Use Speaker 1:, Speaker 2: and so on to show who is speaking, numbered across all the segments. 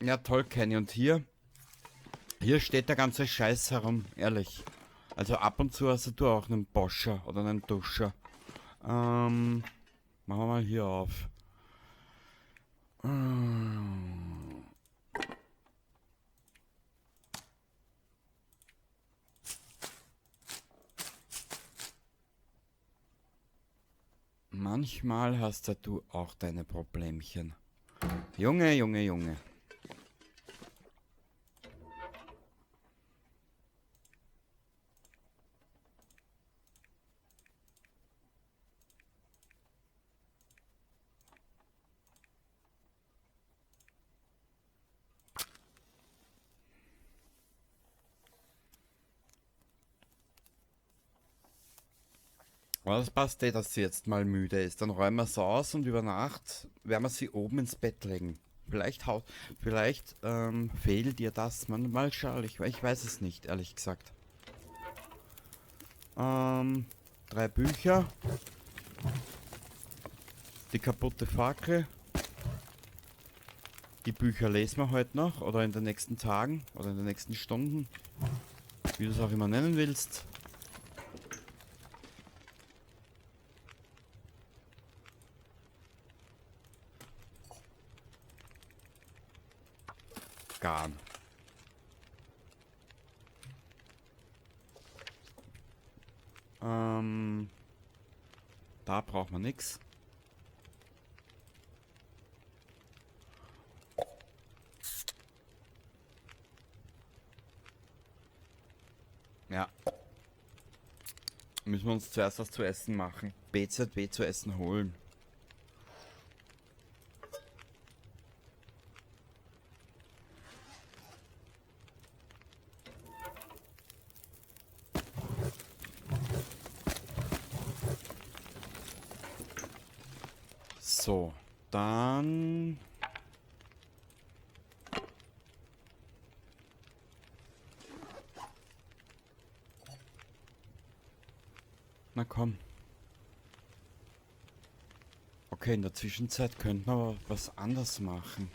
Speaker 1: Ja, toll, Kenny. Und hier steht der ganze Scheiß herum, ehrlich. Also ab und zu hast du auch einen Boscher oder einen Duscher. Machen wir mal hier auf. Manchmal hast ja du auch deine Problemchen. Junge, Junge, Junge. Aber das passt eh, dass sie jetzt mal müde ist. Dann räumen wir sie aus und über Nacht werden wir sie oben ins Bett legen. Vielleicht fehlt dir das. Mal schau, ich weiß es nicht, ehrlich gesagt. 3 Bücher. Die kaputte Fackel. Die Bücher lesen wir heute noch oder in den nächsten Tagen oder in den nächsten Stunden. Wie du es auch immer nennen willst. Garn. Da braucht man nichts. Ja. Müssen wir uns zuerst was zu essen machen. BZB zu essen holen. So, dann... Na komm. Okay, in der Zwischenzeit könnten wir aber was anderes machen.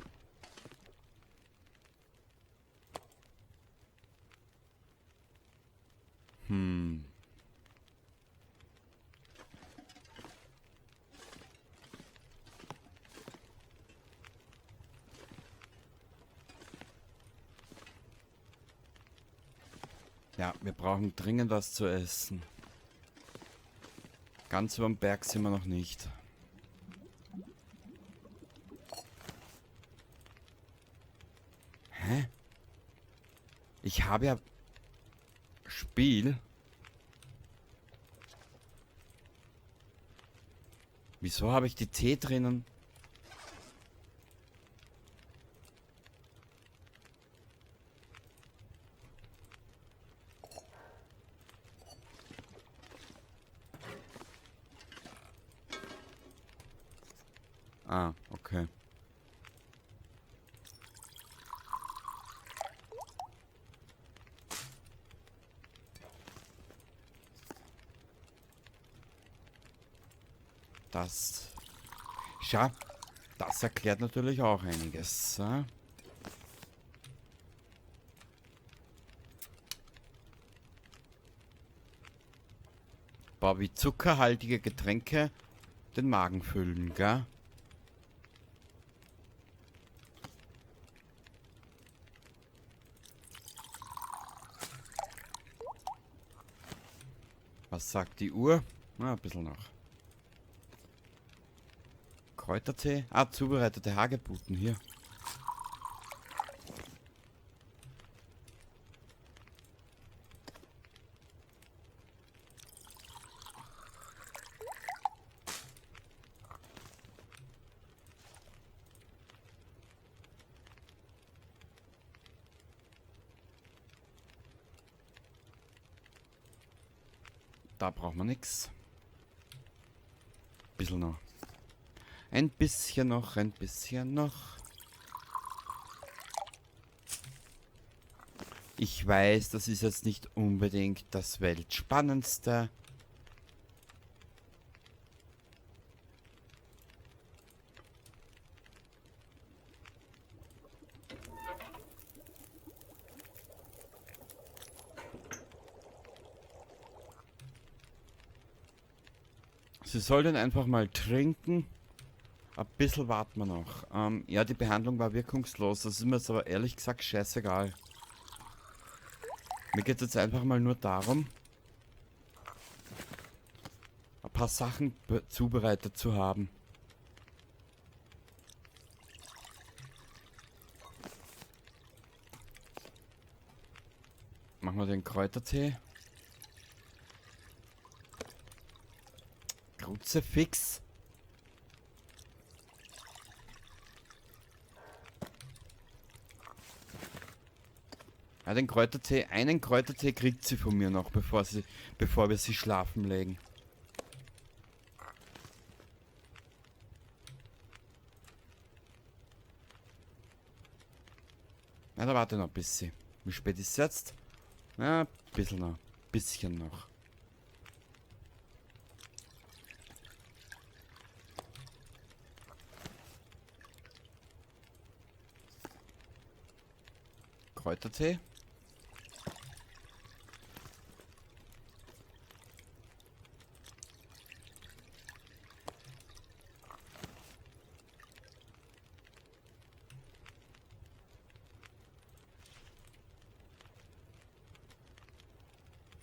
Speaker 1: Ja, wir brauchen dringend was zu essen. Ganz über dem Berg sind wir noch nicht. Hä? Ich habe ja... Spiel? Wieso habe ich die Tee drinnen? Ah, okay. Das... Schau, das erklärt natürlich auch einiges. Boah, wie zuckerhaltige Getränke den Magen füllen, gell? Was sagt die Uhr? Na, ein bisschen noch. Kräutertee? Ah, zubereitete Hagebutten hier. Da braucht man nichts. Bisschen noch. Ein bisschen noch, ein bisschen noch. Ich weiß, das ist jetzt nicht unbedingt das Weltspannendste. Sie soll den einfach mal trinken. Ein bisschen warten wir noch. Ja, die Behandlung war wirkungslos. Das ist mir jetzt aber ehrlich gesagt scheißegal. Mir geht es jetzt einfach mal nur darum, ein paar Sachen zubereitet zu haben. Machen wir den Kräutertee. Kruzifix. Ja, den Kräutertee, einen Kräutertee kriegt sie von mir noch, bevor wir sie schlafen legen. Na, da warte noch ein bisschen. Wie spät ist es jetzt? Ja, ein bisschen noch. Bisschen noch. Kräutertee.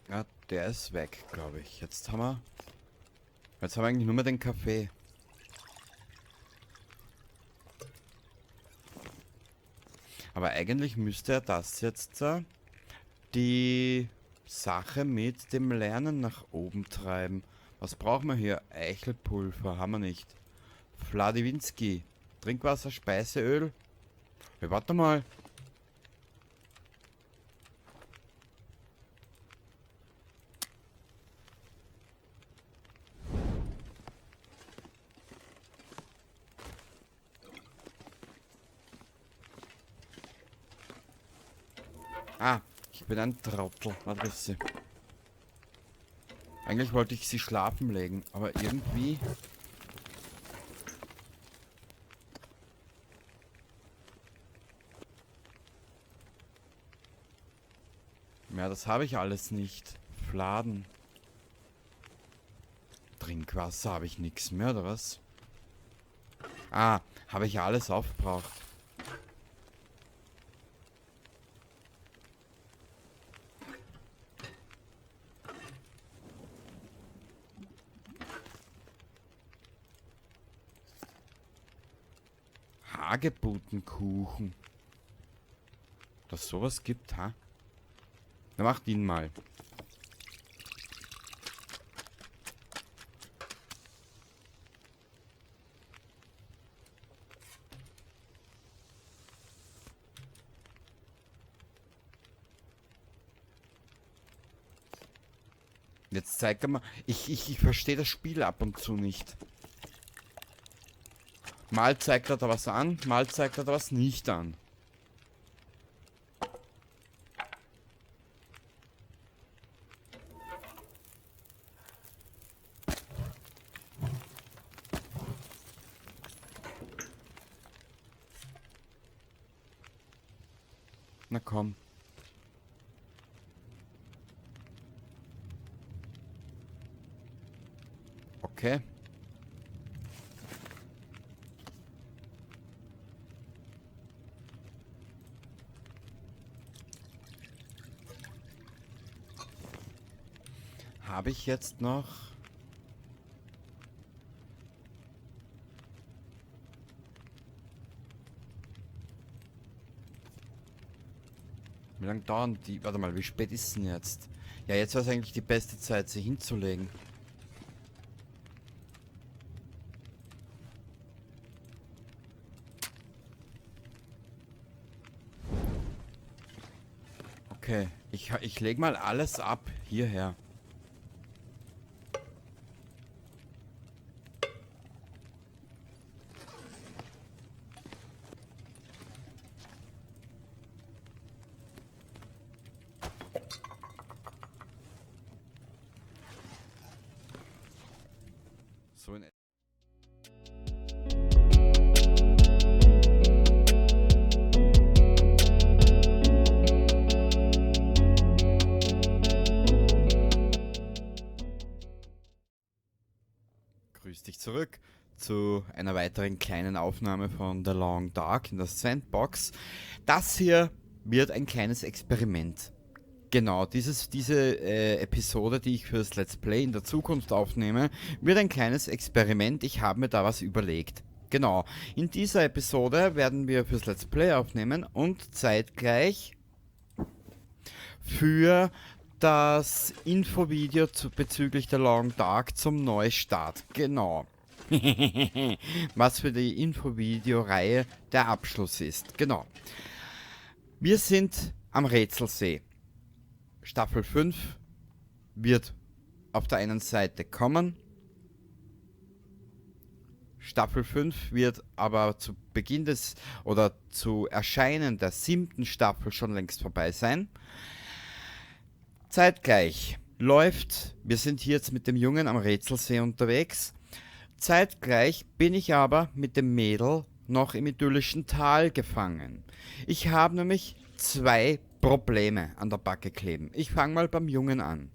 Speaker 1: Ja, der ist weg, glaube ich. Jetzt haben wir eigentlich nur mehr den Kaffee. Aber eigentlich müsste er das jetzt die Sache mit dem Lernen nach oben treiben. Was brauchen wir hier? Eichelpulver haben wir nicht. Wladiwinski. Trinkwasser, Speiseöl. Ja, warte mal. Ah, ich bin ein Trottel. Warte, ist sie. Eigentlich wollte ich sie schlafen legen, aber irgendwie... Ja, das habe ich alles nicht. Fladen. Trinkwasser habe ich nichts mehr, oder was? Ah, habe ich alles aufgebraucht. Hagebuttenkuchen. Dass sowas gibt, ha? Dann macht ihn mal. Jetzt zeigt er mal. Ich verstehe das Spiel ab und zu nicht. Mal zeigt er da was an, mal zeigt er da was nicht an. Na komm. Okay. Habe ich jetzt noch... Wie lange dauern die... Warte mal, wie spät ist denn jetzt? Ja, jetzt wäre es eigentlich die beste Zeit, sie hinzulegen. Okay, ich lege mal alles ab hierher. So in grüß dich zurück zu einer weiteren kleinen Aufnahme von The Long Dark in der Sandbox. Das hier wird ein kleines Experiment. Genau, diese Episode, die ich fürs Let's Play in der Zukunft aufnehme, wird ein kleines Experiment. Ich habe mir da was überlegt. Genau, in dieser Episode werden wir fürs Let's Play aufnehmen und zeitgleich für das Infovideo bezüglich der Long Dark zum Neustart. Genau. Was für die Infovideo-Reihe der Abschluss ist. Genau. Wir sind am Rätselsee. Staffel 5 wird auf der einen Seite kommen. Staffel 5 wird aber zu Beginn zu Erscheinen der 7. Staffel schon längst vorbei sein. Zeitgleich läuft, wir sind hier jetzt mit dem Jungen am Rätselsee unterwegs. Zeitgleich bin ich aber mit dem Mädel noch im idyllischen Tal gefangen. Ich habe nämlich 2 Probleme an der Backe kleben. Ich fange mal beim Jungen an.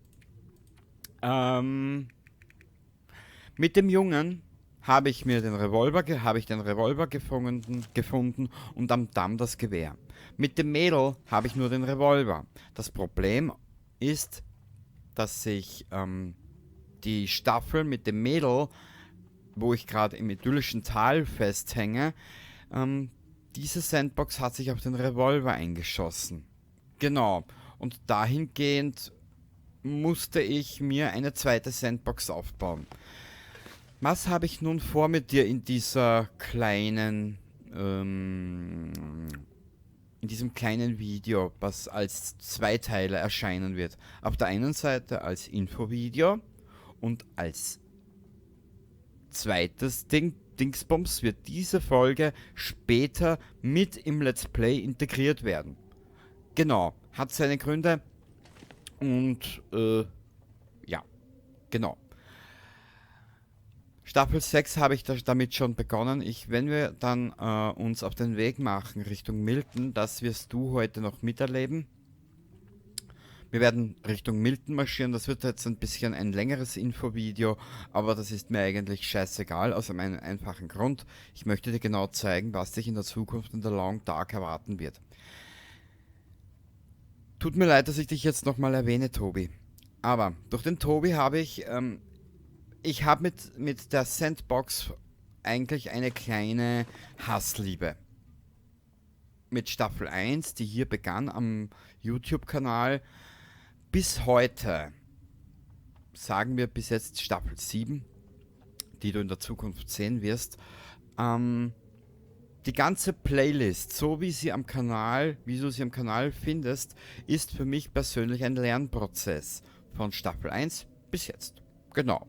Speaker 1: Mit dem Jungen habe ich den Revolver gefunden und am Damm das Gewehr. Mit dem Mädel habe ich nur den Revolver. Das Problem ist, dass sich die Staffel mit dem Mädel, wo ich gerade im idyllischen Tal festhänge, diese Sandbox hat sich auf den Revolver eingeschossen. Genau. Und dahingehend musste ich mir eine zweite Sandbox aufbauen. Was habe ich nun vor mit dir in dieser kleinen, in diesem kleinen Video, was als 2 Teile erscheinen wird? Auf der einen Seite als Infovideo und als zweites Dingsbums wird diese Folge später mit im Let's Play integriert werden. Genau, hat seine Gründe und ja, genau. Staffel 6 habe ich damit schon begonnen. Wenn wir dann uns auf den Weg machen Richtung Milton, das wirst du heute noch miterleben. Wir werden Richtung Milton marschieren. Das wird jetzt ein bisschen ein längeres Infovideo, aber das ist mir eigentlich scheißegal, aus einem einfachen Grund. Ich möchte dir genau zeigen, was dich in der Zukunft in der Long Dark erwarten wird. Tut mir leid, dass ich dich jetzt nochmal erwähne, Tobi. Aber durch den Tobi habe ich habe mit der Sandbox eigentlich eine kleine Hassliebe. Mit Staffel 1, die hier begann am YouTube-Kanal, bis heute, sagen wir bis jetzt Staffel 7, die du in der Zukunft sehen wirst, die ganze Playlist, so wie du sie am Kanal findest, ist für mich persönlich ein Lernprozess von Staffel 1 bis jetzt. Genau.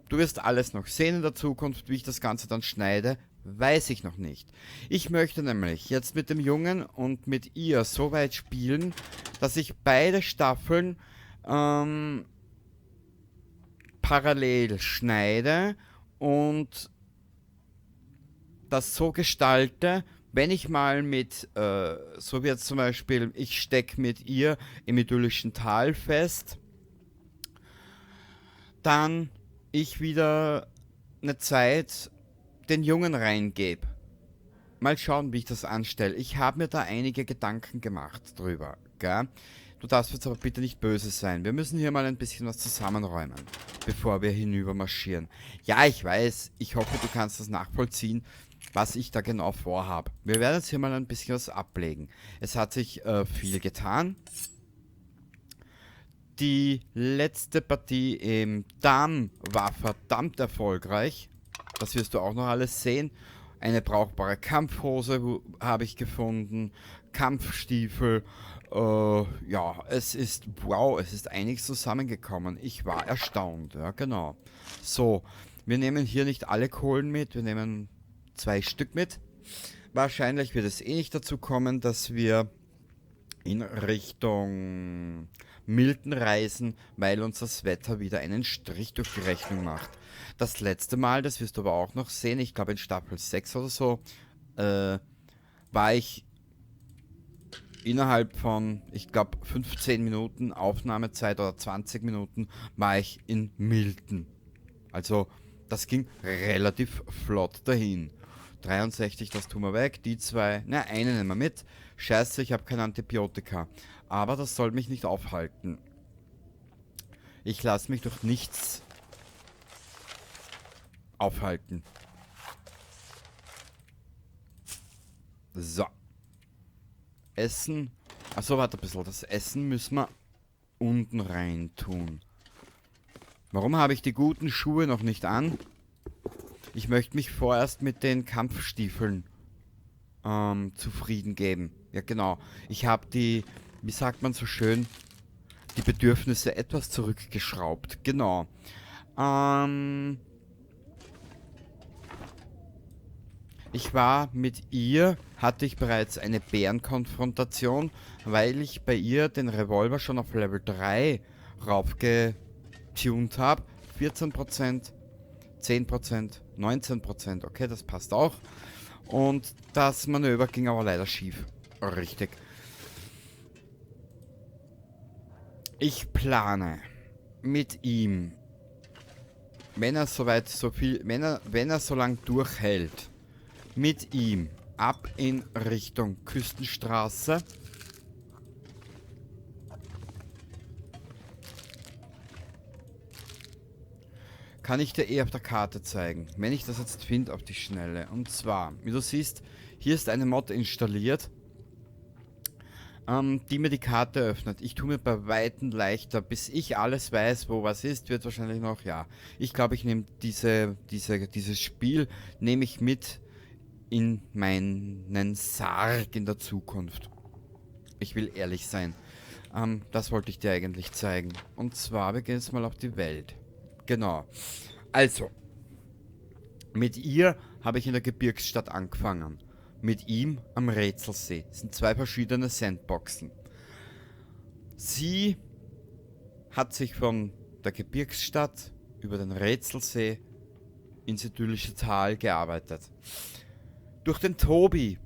Speaker 1: Du wirst alles noch sehen in der Zukunft, wie ich das Ganze dann schneide, weiß ich noch nicht. Ich möchte nämlich jetzt mit dem Jungen und mit ihr so weit spielen, dass ich beide Staffeln parallel schneide und das so gestalte, wenn ich mal so wie jetzt zum Beispiel, ich stecke mit ihr im idyllischen Tal fest, dann ich wieder eine Zeit den Jungen reingebe. Mal schauen, wie ich das anstelle. Ich habe mir da einige Gedanken gemacht drüber, gell? Du darfst jetzt aber bitte nicht böse sein. Wir müssen hier mal ein bisschen was zusammenräumen, bevor wir hinüber marschieren. Ja, ich weiß. Ich hoffe, du kannst das nachvollziehen, was ich da genau vorhabe. Wir werden jetzt hier mal ein bisschen was ablegen. Es hat sich viel getan. Die letzte Partie im Damm war verdammt erfolgreich. Das wirst du auch noch alles sehen. Eine brauchbare Kampfhose habe ich gefunden. Kampfstiefel. Ja, es ist einiges zusammengekommen. Ich war erstaunt. Ja, genau. So, wir nehmen hier nicht alle Kohlen mit. Wir nehmen 2 Stück mit. Wahrscheinlich wird es eh nicht dazu kommen, dass wir in Richtung Milton reisen, weil uns das Wetter wieder einen Strich durch die Rechnung macht. Das letzte Mal, das wirst du aber auch noch sehen, ich glaube in Staffel 6 oder so, war ich innerhalb von, ich glaube 15 Minuten Aufnahmezeit oder 20 Minuten war ich in Milton. Also Das ging relativ flott dahin. 63, das tun wir weg. Die zwei, na, eine nehmen wir mit. Scheiße, ich habe kein Antibiotika. Aber das soll mich nicht aufhalten. Ich lasse mich durch nichts aufhalten. So. Essen. Achso, warte ein bisschen. Das Essen müssen wir unten rein tun. Warum habe ich die guten Schuhe noch nicht an? Ich möchte mich vorerst mit den Kampfstiefeln zufrieden geben. Ja, genau. Ich habe die, wie sagt man so schön, die Bedürfnisse etwas zurückgeschraubt. Genau. Ich war mit ihr, hatte ich bereits eine Bärenkonfrontation, weil ich bei ihr den Revolver schon auf Level 3 raufgetunt habe. 14%, 10%, 19%, okay, das passt auch. Und das Manöver ging aber leider schief. Richtig. Ich plane mit ihm, wenn er soweit so viel, wenn er so lang durchhält, mit ihm ab in Richtung Küstenstraße. Kann ich dir auf der Karte zeigen, wenn ich das jetzt finde auf die Schnelle. Und zwar, wie du siehst, hier ist eine Mod installiert, die mir die Karte öffnet. Ich tue mir bei Weitem leichter, bis ich alles weiß, wo was ist, wird wahrscheinlich noch, ja. Ich glaube, ich nehme dieses Spiel, nehme ich mit in meinen Sarg in der Zukunft. Ich will ehrlich sein. Das wollte ich dir eigentlich zeigen. Und zwar, wir gehen jetzt mal auf die Welt. Genau. Also, mit ihr habe ich in der Gebirgsstadt angefangen. Mit ihm am Rätselsee. Das sind zwei verschiedene Sandboxen. Sie hat sich von der Gebirgsstadt über den Rätselsee ins idyllische Tal gearbeitet. Durch den Tobi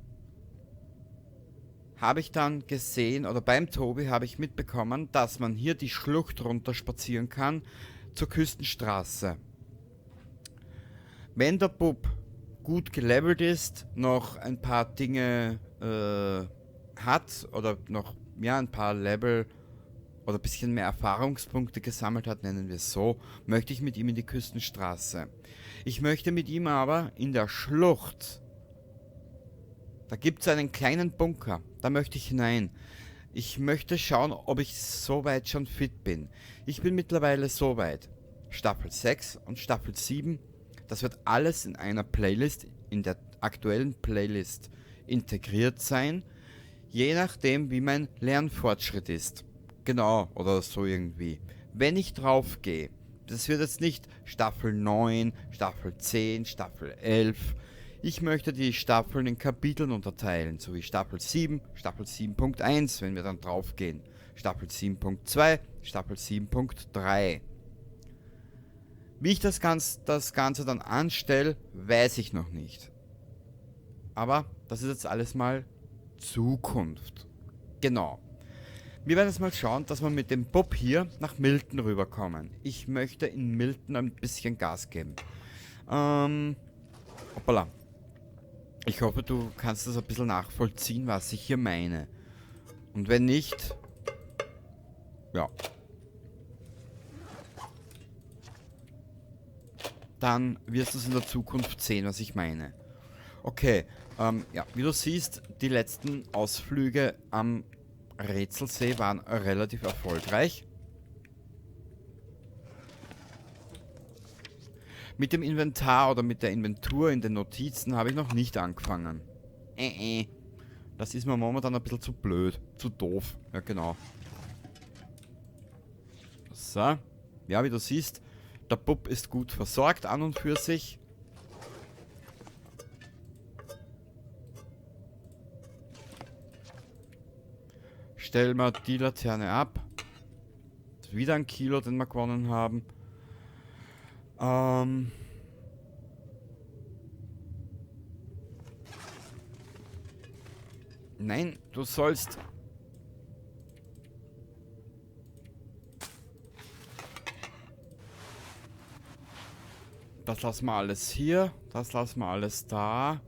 Speaker 1: habe ich dann gesehen, oder beim Tobi habe ich mitbekommen, dass man hier die Schlucht runter spazieren kann zur Küstenstraße. Wenn der Bub gut gelevelt ist, noch ein paar Dinge hat oder noch ja, ein paar Level oder ein bisschen mehr Erfahrungspunkte gesammelt hat, nennen wir es so, möchte ich mit ihm in die Küstenstraße. Ich möchte mit ihm aber in der Schlucht, da gibt es einen kleinen Bunker, da möchte ich hinein. Ich möchte schauen, ob ich so weit schon fit bin. Ich bin mittlerweile so weit. Staffel 6 und Staffel 7, das wird alles in einer Playlist, in der aktuellen Playlist integriert sein, je nachdem wie mein Lernfortschritt ist. Genau, oder so irgendwie. Wenn ich drauf gehe, das wird jetzt nicht Staffel 9, Staffel 10, Staffel 11. Ich möchte die Staffeln in Kapiteln unterteilen, so wie Staffel 7, Staffel 7.1, wenn wir dann drauf gehen. Staffel 7.2, Staffel 7.3. Wie ich das Ganze dann anstelle, weiß ich noch nicht. Aber das ist jetzt alles mal Zukunft. Genau. Wir werden jetzt mal schauen, dass wir mit dem Bub hier nach Milton rüberkommen. Ich möchte in Milton ein bisschen Gas geben. Hoppala. Ich hoffe, du kannst das ein bisschen nachvollziehen, was ich hier meine. Und wenn nicht, ja. Dann wirst du es in der Zukunft sehen, was ich meine. Okay, ja, wie du siehst, die letzten Ausflüge am Rätselsee waren relativ erfolgreich. Mit dem Inventar oder mit der Inventur in den Notizen habe ich noch nicht angefangen. Das ist mir momentan ein bisschen zu blöd, zu doof. Ja, genau. So. Ja, wie du siehst, der Bub ist gut versorgt an und für sich. Stellen wir die Laterne ab. Wieder ein Kilo, den wir gewonnen haben. Nein, du sollst... Das lassen wir alles hier. Das lassen wir alles da.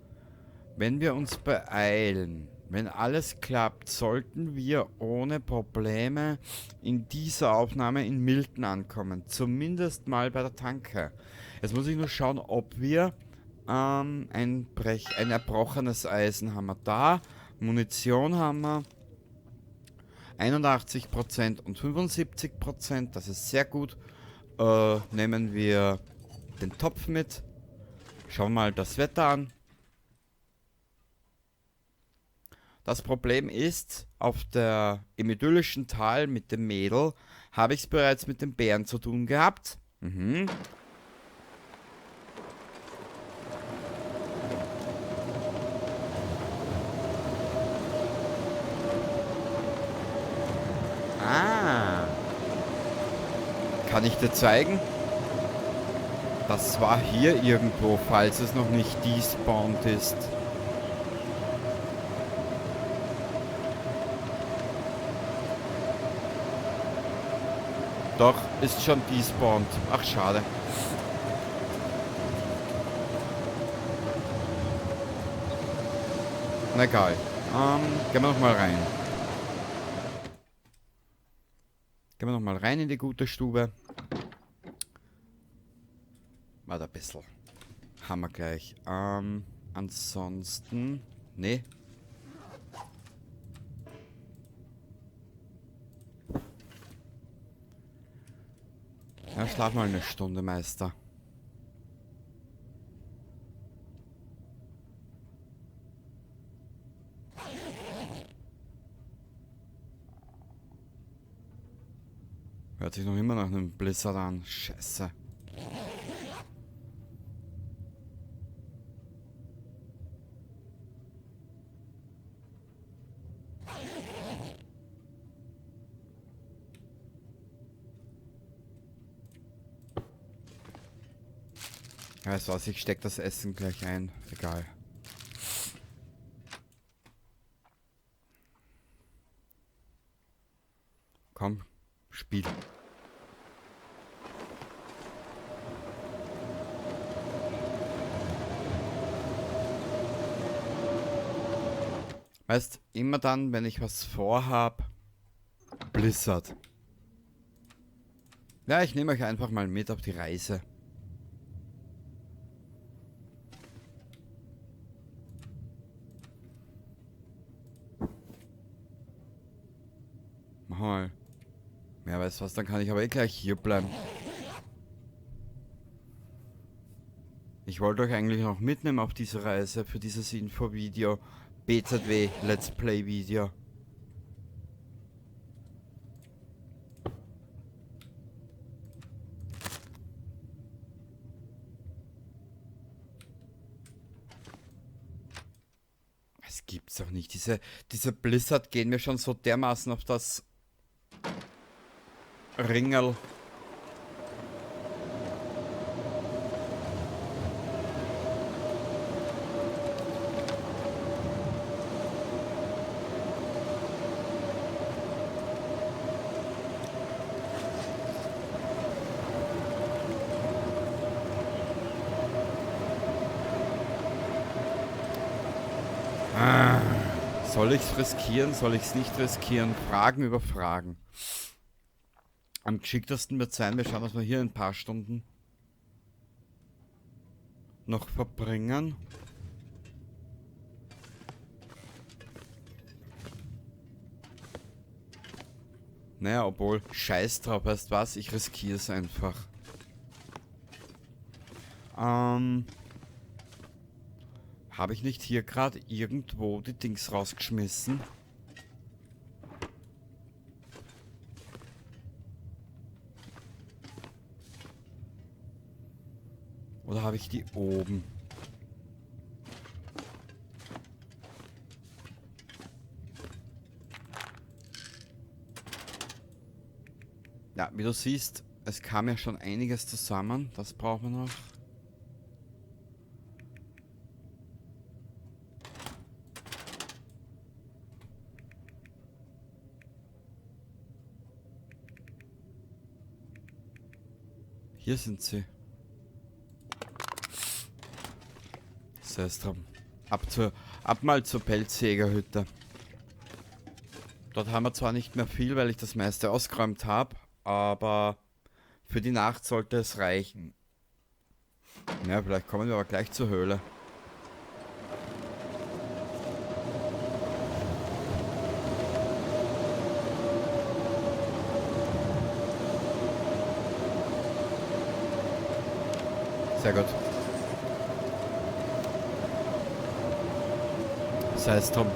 Speaker 1: Wenn wir uns beeilen, wenn alles klappt, sollten wir ohne Probleme in dieser Aufnahme in Milton ankommen. Zumindest mal bei der Tanke. Jetzt muss ich nur schauen, ob wir ein erbrochenes Eisen haben wir da. Munition haben wir. 81% und 75%. Das ist sehr gut. Nehmen wir den Topf mit. Schauen mal das Wetter an. Das Problem ist, im idyllischen Tal mit dem Mädel habe ich es bereits mit den Bären zu tun gehabt. Mhm. Ah. Kann ich dir zeigen? Das war hier irgendwo, falls es noch nicht despawned ist. Doch, ist schon despawned. Ach, schade. Na egal. Gehen wir nochmal rein. Gehen wir nochmal rein in die gute Stube. Warte ein bisschen. Haben wir gleich. Ansonsten. Nee. Ja, schlaf mal eine Stunde, Meister. Hört sich noch immer nach einem Blizzard an. Scheiße. Weißt du was, ich steck das Essen gleich ein. Egal. Komm, Spiel. Weißt, immer dann, wenn ich was vorhab, Blizzard. Ja, ich nehme euch einfach mal mit auf die Reise. Mach mal. Ja, weißt du was, dann kann ich aber eh gleich hier bleiben. Ich wollte euch eigentlich noch mitnehmen auf diese Reise für dieses Info-Video. BZW Let's Play Video. Es gibt's doch nicht. Diese Blizzard gehen mir schon so dermaßen auf das Ringerl. Soll ich's riskieren? Soll ich's nicht riskieren? Fragen über Fragen. Am geschicktesten wird sein, wir schauen, dass wir hier ein paar Stunden noch verbringen. Naja, obwohl, scheiß drauf, weißt was, ich riskiere es einfach. Habe ich nicht hier gerade irgendwo die Dings rausgeschmissen? Oder habe ich die oben? Ja, wie du siehst, es kam ja schon einiges zusammen. Das brauchen wir noch. Hier sind sie. Sei es drum. Ab mal zur Pelzjägerhütte. Dort haben wir zwar nicht mehr viel, weil ich das meiste ausgeräumt habe, aber für die Nacht sollte es reichen. Ja, vielleicht kommen wir aber gleich zur Höhle. Sehr gut. Sei es drum.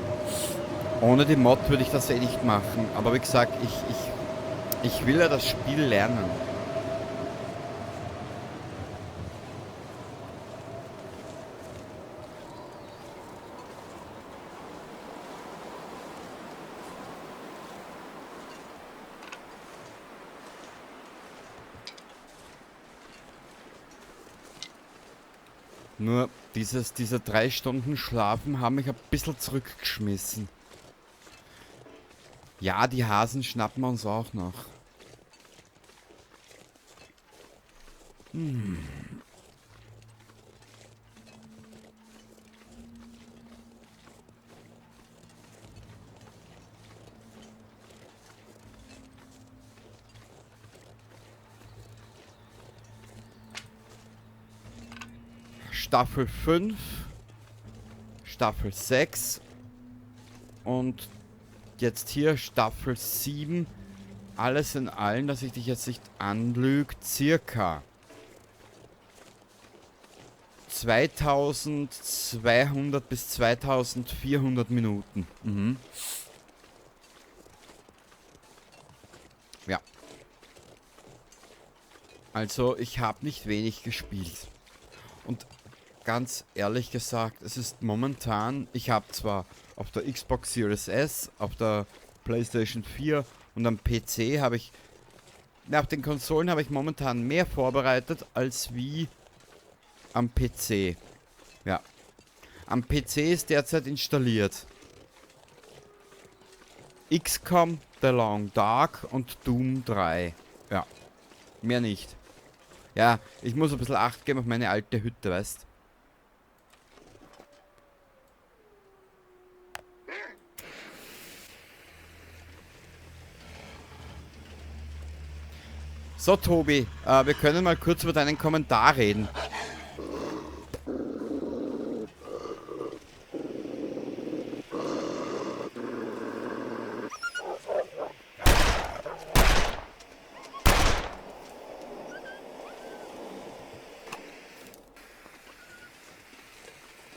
Speaker 1: Ohne die Mod würde ich das eh nicht machen. Aber wie gesagt, ich will ja das Spiel lernen. Nur diese 3 Stunden Schlafen haben mich ein bisschen zurückgeschmissen. Ja, die Hasen schnappen wir uns auch noch. Staffel 5, Staffel 6 und jetzt hier Staffel 7. Alles in allem, dass ich dich jetzt nicht anlüge, circa 2200 bis 2400 Minuten. Mhm. Ja. Also ich habe nicht wenig gespielt. Und ganz ehrlich gesagt, es ist momentan, ich habe zwar auf der Xbox Series S, auf der PlayStation 4 und am PC habe ich, auf den Konsolen habe ich momentan mehr vorbereitet als wie am PC. Ja. Am PC ist derzeit installiert XCOM, The Long Dark und Doom 3. Ja. Mehr nicht. Ja, ich muss ein bisschen Acht geben auf meine alte Hütte, weißt. So, Tobi, wir können mal kurz über deinen Kommentar reden.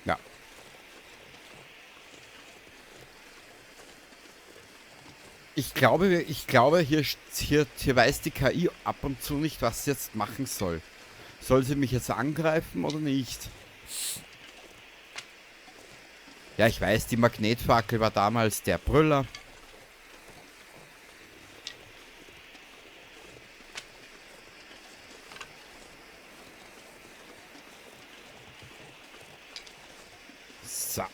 Speaker 1: Ja. Ich glaube, hier weiß die KI ab und zu nicht, was sie jetzt machen soll. Soll sie mich jetzt angreifen oder nicht? Ja, ich weiß, die Magnetfackel war damals der Brüller. So.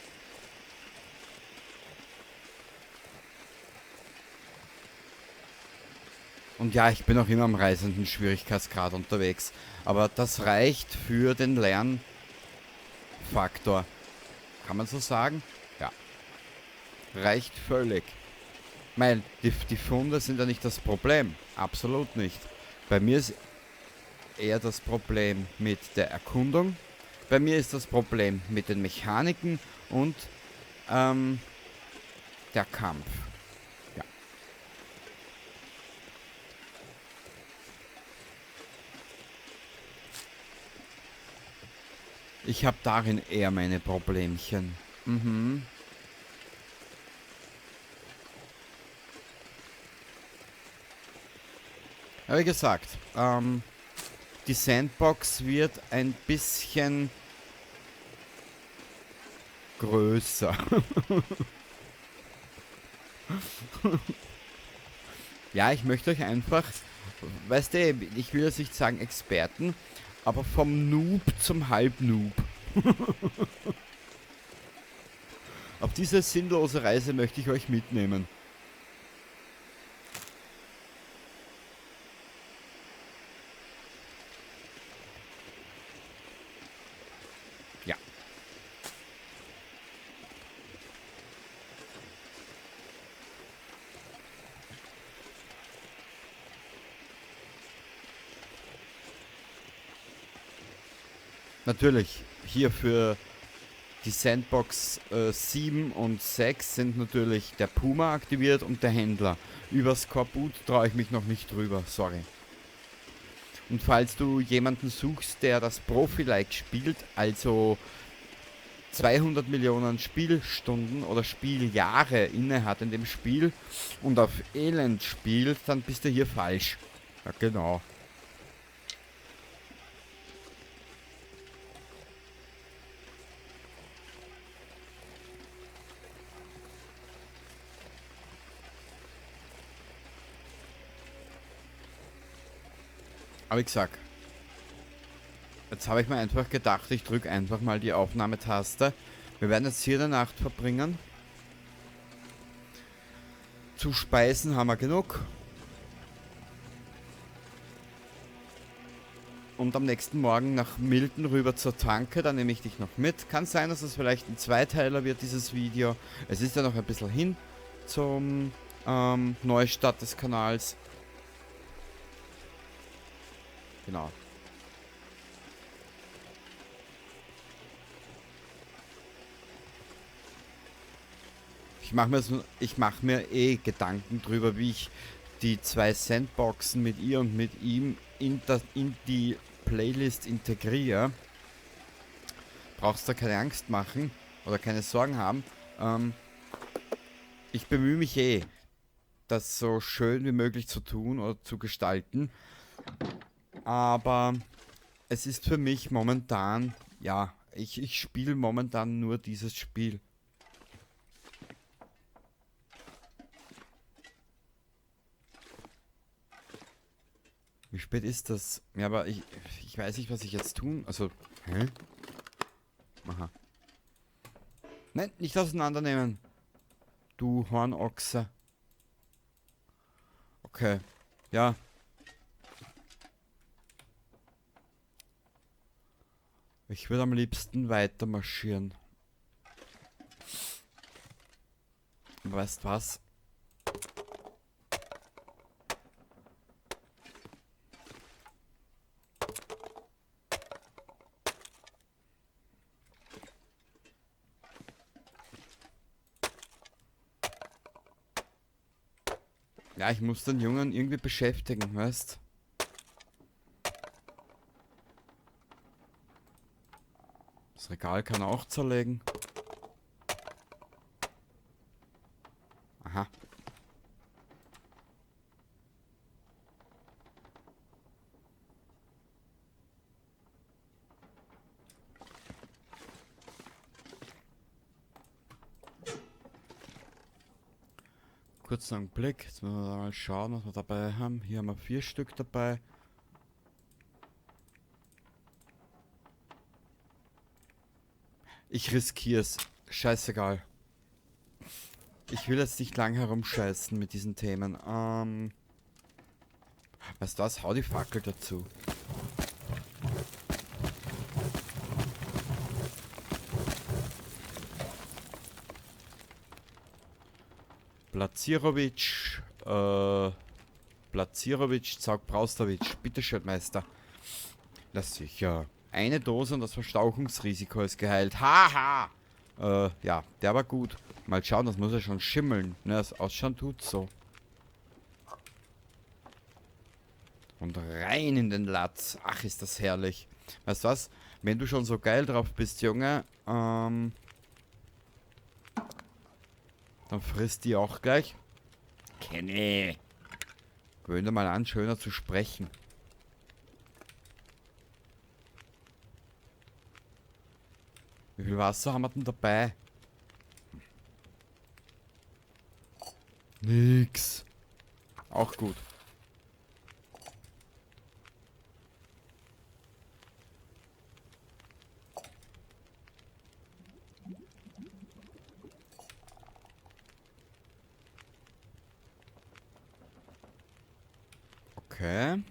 Speaker 1: Und ja, ich bin auch immer am reisenden Schwierigkeitsgrad unterwegs. Aber das reicht für den Lernfaktor. Kann man so sagen? Ja. Reicht völlig. Weil die Funde sind ja nicht das Problem. Absolut nicht. Bei mir ist eher das Problem mit der Erkundung. Bei mir ist das Problem mit den Mechaniken und der Kampf. Ja. Ich habe darin eher meine Problemchen. Mhm. Aber wie gesagt, die Sandbox wird ein bisschen größer. Ja, ich möchte euch einfach, weißt du, ich will jetzt nicht sagen Experten, aber vom Noob zum Halbnoob. Auf diese sinnlose Reise möchte ich euch mitnehmen. Ja. natürlich, hier für die Sandbox 7 und 6 sind natürlich der Puma aktiviert und der Händler. Über Skorbut traue ich mich noch nicht drüber, sorry. Und falls du jemanden suchst, der das Profi-like spielt, also 200 Millionen Spielstunden oder Spieljahre inne hat in dem Spiel und auf Elend spielt, dann bist du hier falsch. Ja, genau. Aber ich sag, jetzt habe ich mir einfach gedacht, ich drücke einfach mal die Aufnahmetaste. Wir werden jetzt hier eine Nacht verbringen. Zu speisen haben wir genug. Und am nächsten Morgen nach Milton rüber zur Tanke, da nehme ich dich noch mit. Kann sein, dass es vielleicht ein Zweiteiler wird, dieses Video. Es ist ja noch ein bisschen hin zum Neustart des Kanals. Genau. Ich mach mir eh Gedanken drüber, wie ich die zwei Sandboxen mit ihr und mit ihm in die Playlist integriere. Brauchst da keine Angst machen oder keine Sorgen haben. Ich bemühe mich eh, das so schön wie möglich zu tun oder zu gestalten. Aber es ist für mich momentan, ja, ich spiele momentan nur dieses Spiel. Wie spät ist das? Ja, aber ich weiß nicht, was ich jetzt tun. Also, hä? Aha. Nein, nicht auseinandernehmen. Du Hornochse. Okay. Ja. Ich würde am liebsten weiter marschieren. Weißt was? Ja, ich muss den Jungen irgendwie beschäftigen, weißt? Das Regal kann er auch zerlegen. Aha. Kurz einen Blick. Jetzt müssen wir mal schauen, was wir dabei haben. Hier haben wir 4 Stück dabei. Ich riskiere es. Scheißegal. Ich will jetzt nicht lang herumscheißen mit diesen Themen. Weißt du was? Hau die Fackel dazu. Placirovic, Zaug Braustowitsch. Bitteschön, Meister. Das sicher. Eine Dose und das Verstauchungsrisiko ist geheilt. Haha! Ja, der war gut. Mal schauen, das muss ja schon schimmeln. Ne, das Ausschauen tut so. Und rein in den Latz. Ach, ist das herrlich. Weißt du was? Wenn du schon so geil drauf bist, Junge, dann frisst die auch gleich. Kenny. Gewöhn dir mal an, schöner zu sprechen. Wie viel Wasser haben wir denn dabei? Nix. Auch gut. Okay.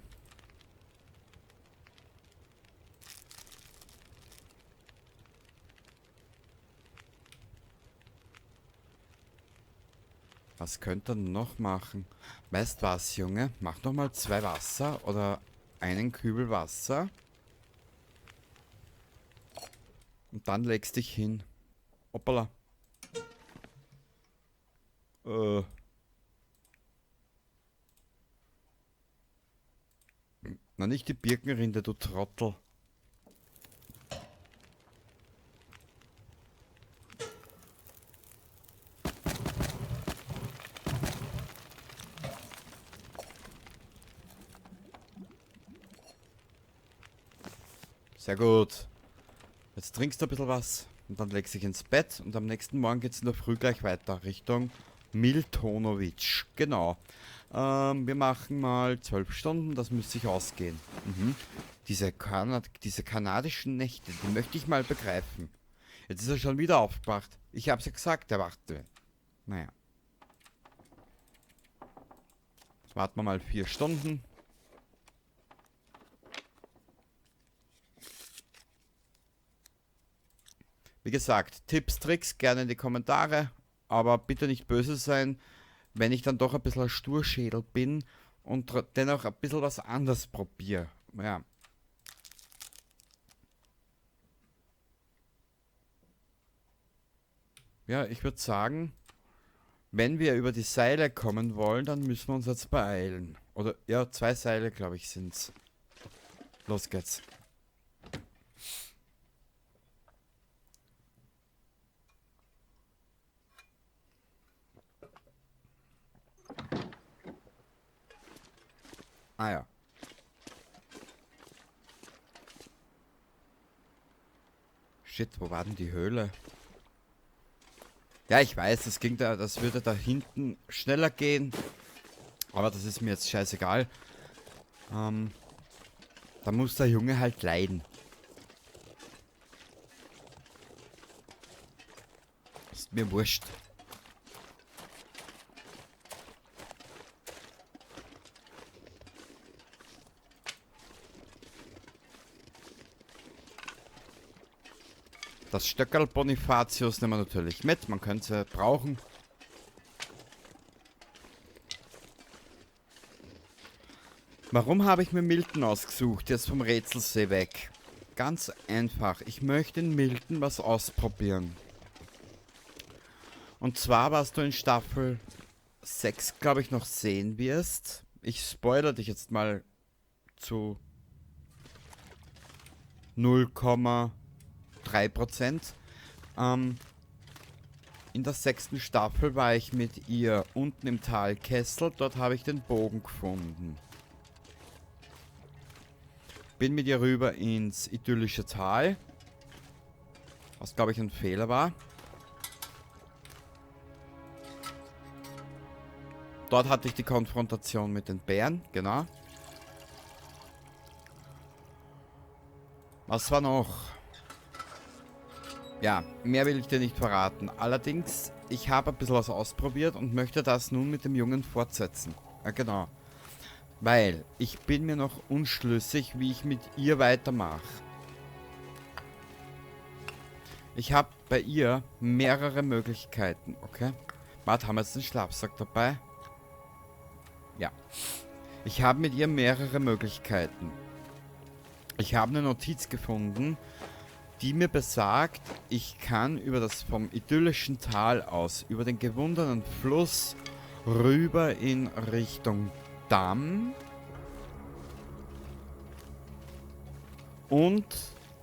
Speaker 1: Was könnt ihr noch machen? Weißt was, Junge? Mach noch mal 2 Wasser oder einen Kübel Wasser. Und dann legst dich hin. Hoppala. Na, nicht die Birkenrinde, du Trottel. Sehr gut. Jetzt trinkst du ein bisschen was und dann legst du dich ins Bett und am nächsten Morgen geht es in der Früh gleich weiter Richtung Miltonovic. Genau. Wir machen mal 12 Stunden, das müsste sich ausgehen. Diese kanadischen Nächte, die möchte ich mal begreifen. Jetzt ist er schon wieder aufgewacht. Ich hab's ja gesagt, er wachte. Naja. Jetzt warten wir mal 4 Stunden. Wie gesagt, Tipps, Tricks gerne in die Kommentare, aber bitte nicht böse sein, wenn ich dann doch ein bisschen ein Sturschädel bin und dennoch ein bisschen was anderes probiere. Ja. Ja, ich würde sagen, wenn wir über die Seile kommen wollen, dann müssen wir uns jetzt beeilen. Oder, ja, 2 Seile, glaube ich, sind's. Los geht's. Ah ja. Shit, wo war denn die Höhle? Ja, ich weiß, das würde da hinten schneller gehen. Aber das ist mir jetzt scheißegal. Da muss der Junge halt leiden. Ist mir wurscht. Das Stöckerl Bonifatius nehmen wir natürlich mit. Man könnte es brauchen. Warum habe ich mir Milton ausgesucht? Jetzt vom Rätselsee weg. Ganz einfach. Ich möchte in Milton was ausprobieren. Und zwar, was du in Staffel 6, glaube ich, noch sehen wirst. Ich spoilere dich jetzt mal zu 0,3%. In der 6. Staffel war ich mit ihr unten im Talkessel. Dort habe ich den Bogen gefunden. Bin mit ihr rüber ins idyllische Tal. Was, glaube ich, ein Fehler war. Dort hatte ich die Konfrontation mit den Bären, genau. Was war noch? Ja, mehr will ich dir nicht verraten. Allerdings, ich habe ein bisschen was ausprobiert und möchte das nun mit dem Jungen fortsetzen. Ja, genau. Weil ich bin mir noch unschlüssig, wie ich mit ihr weitermache. Ich habe bei ihr mehrere Möglichkeiten, okay? Warte, haben wir jetzt den Schlafsack dabei? Ja. Ich habe mit ihr mehrere Möglichkeiten. Ich habe eine Notiz gefunden, die mir besagt, ich kann über das vom idyllischen Tal aus, über den gewundenen Fluss rüber in Richtung Damm. Und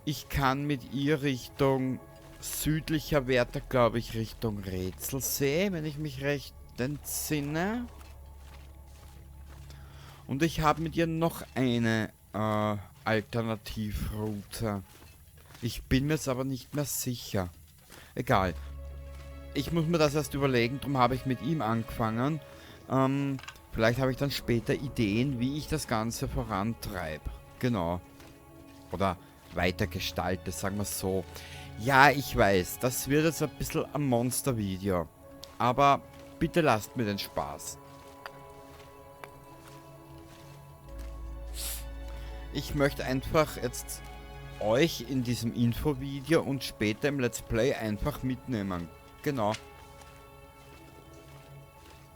Speaker 1: ich kann mit ihr Richtung südlicher Werte, glaube ich, Richtung Rätselsee, wenn ich mich recht entsinne. Und ich habe mit ihr noch eine Alternativroute. Ich bin mir jetzt aber nicht mehr sicher. Egal. Ich muss mir das erst überlegen, darum habe ich mit ihm angefangen. Vielleicht habe ich dann später Ideen, wie ich das Ganze vorantreibe. Genau. Oder weiter gestalte, sagen wir so. Ja, ich weiß, das wird jetzt ein bisschen ein Monster-Video. Aber bitte lasst mir den Spaß. Ich möchte einfach jetzt euch in diesem Infovideo und später im Let's Play einfach mitnehmen. Genau.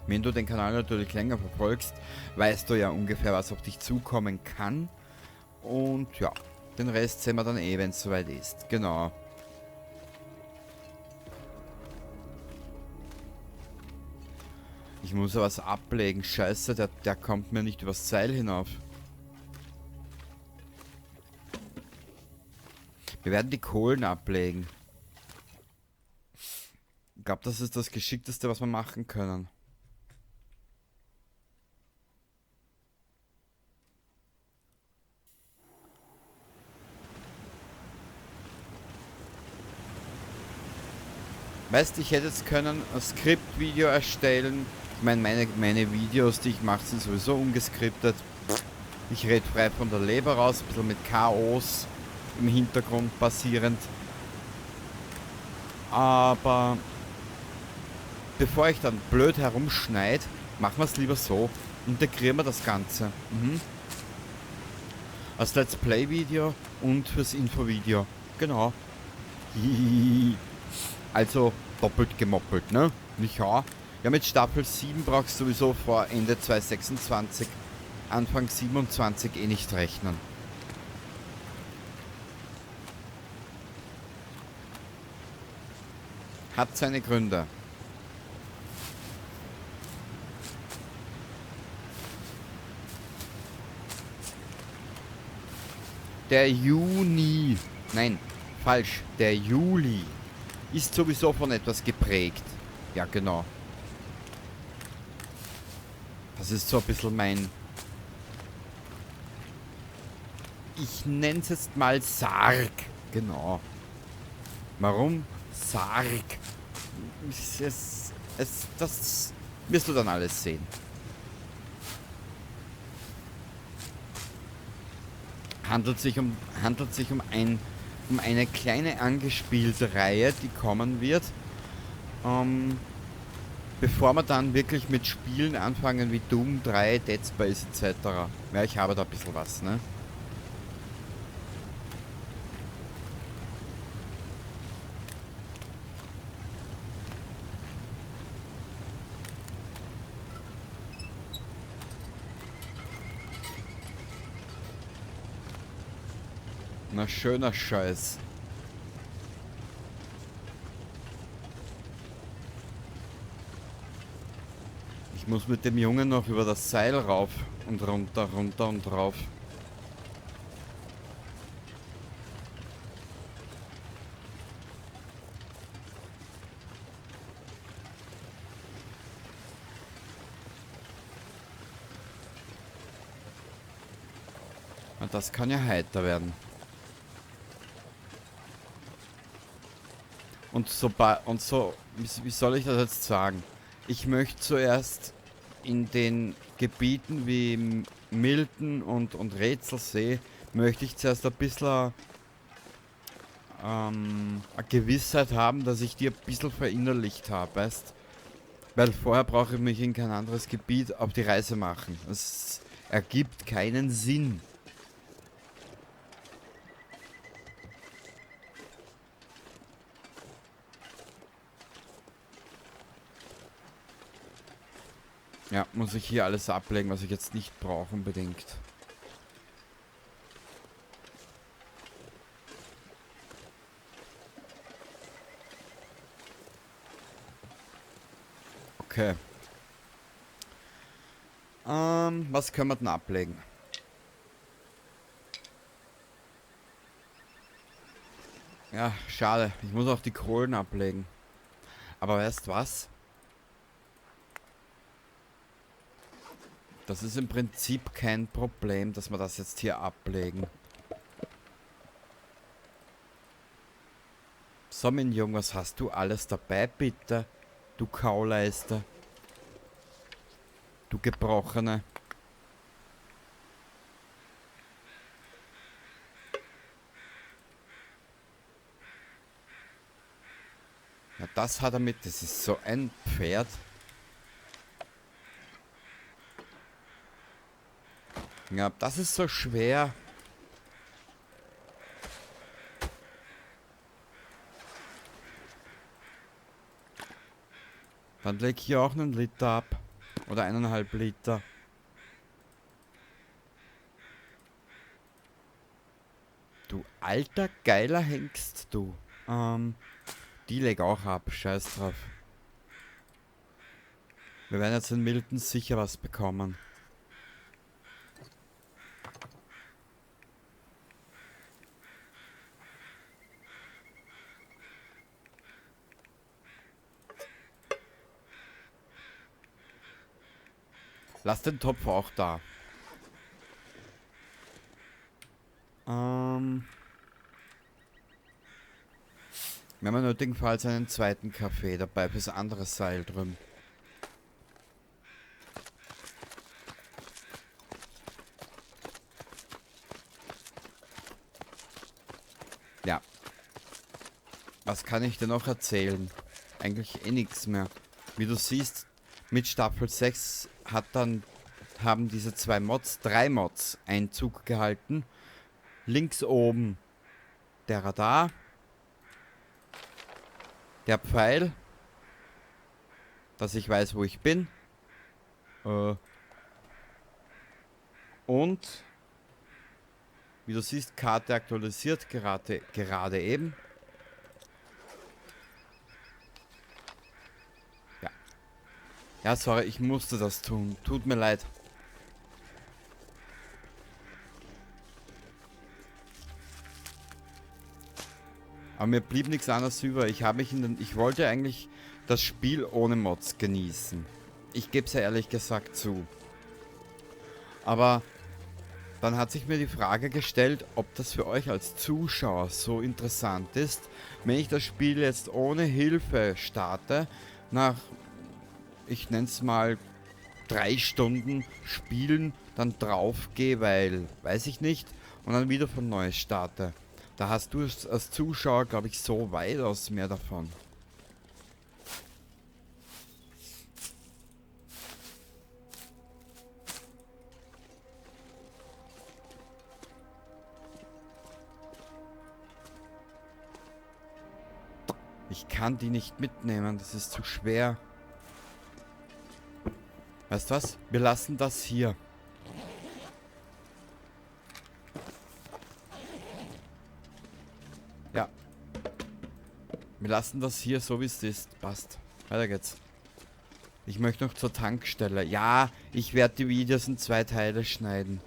Speaker 1: Wenn du den Kanal natürlich länger verfolgst, weißt du ja ungefähr, was auf dich zukommen kann. Und ja, den Rest sehen wir dann eh, wenn es soweit ist. Genau. Ich muss ja was ablegen. Scheiße, der kommt mir nicht übers Seil hinauf. Wir werden die Kohlen ablegen. Ich glaube, das ist das Geschickteste, was wir machen können. Weißt du, ich hätte jetzt können ein Skriptvideo erstellen. Ich meine, meine Videos, die ich mache, sind sowieso ungeskriptet. Ich rede frei von der Leber raus, ein bisschen mit Chaos im Hintergrund passierend. Aber bevor ich dann blöd herumschneide, machen wir es lieber so. Integrieren wir das Ganze. Als Let's Play Video und fürs Infovideo. Genau. Also doppelt gemoppelt, ne? Nicht wahr? Ja, mit Staffel 7 brauchst du sowieso vor Ende 2026, Anfang 27 eh nicht rechnen. Hat seine Gründe. Der Juni, nein, falsch, der Juli ist sowieso von etwas geprägt. Ja, genau. Das ist so ein bisschen mein... Ich nenne es jetzt mal Sarg. Genau. Warum? Sarg. Das wirst du dann alles sehen. Handelt sich um eine kleine angespielte Reihe, die kommen wird. Bevor wir dann wirklich mit Spielen anfangen wie Doom 3, Dead Space etc. Ja, ich habe da ein bisschen was, ne? Na, schöner Scheiß. Ich muss mit dem Jungen noch über das Seil rauf und runter, runter und rauf. Und das kann ja heiter werden. Und wie soll ich das jetzt sagen? Ich möchte zuerst in den Gebieten wie Milton und Rätselsee, möchte ich zuerst ein bisschen eine Gewissheit haben, dass ich die ein bisschen verinnerlicht habe, weißt? Weil vorher brauche ich mich in kein anderes Gebiet auf die Reise machen. Es ergibt keinen Sinn. Ja, muss ich hier alles ablegen, was ich jetzt nicht brauche unbedingt. Okay. Was können wir denn ablegen? Ja, schade. Ich muss auch die Kohlen ablegen. Aber weißt was? Das ist im Prinzip kein Problem, dass wir das jetzt hier ablegen. So, mein Junge, was hast du alles dabei, bitte? Du Kauleister. Du Gebrochene. Ja, das hat er mit. Das ist so ein Pferd. Ja, das ist so schwer. Dann leg hier auch einen Liter ab. Oder 1,5 Liter. Du alter geiler Hengst, du. Die leg auch ab. Scheiß drauf. Wir werden jetzt in Milton sicher was bekommen. Lass den Topf auch da. Wir haben nötigenfalls einen zweiten Kaffee dabei fürs andere Seil drüben. Ja. Was kann ich dir noch erzählen? Eigentlich eh nichts mehr. Wie du siehst, mit Staffel 6 haben diese drei Mods Einzug gehalten. Links oben der Radar, der Pfeil, dass ich weiß, wo ich bin. Und, wie du siehst, Karte aktualisiert, gerade eben. Ja. Ja, sorry, ich musste das tun. Tut mir leid. Aber mir blieb nichts anderes über. Ich wollte eigentlich das Spiel ohne Mods genießen. Ich gebe es ja ehrlich gesagt zu. Aber dann hat sich mir die Frage gestellt, ob das für euch als Zuschauer so interessant ist, wenn ich das Spiel jetzt ohne Hilfe starte, nach, ich nenne es mal, 3 Stunden Spielen, dann draufgehe, weil, weiß ich nicht, und dann wieder von neu starte. Da hast du als Zuschauer, glaube ich, so weitaus mehr davon. Ich kann die nicht mitnehmen, das ist zu schwer. Weißt du was? Wir lassen das hier. Ja. Wir lassen das hier so, wie es ist. Passt. Weiter geht's. Ich möchte noch zur Tankstelle. Ja, ich werde die Videos in 2 Teile schneiden.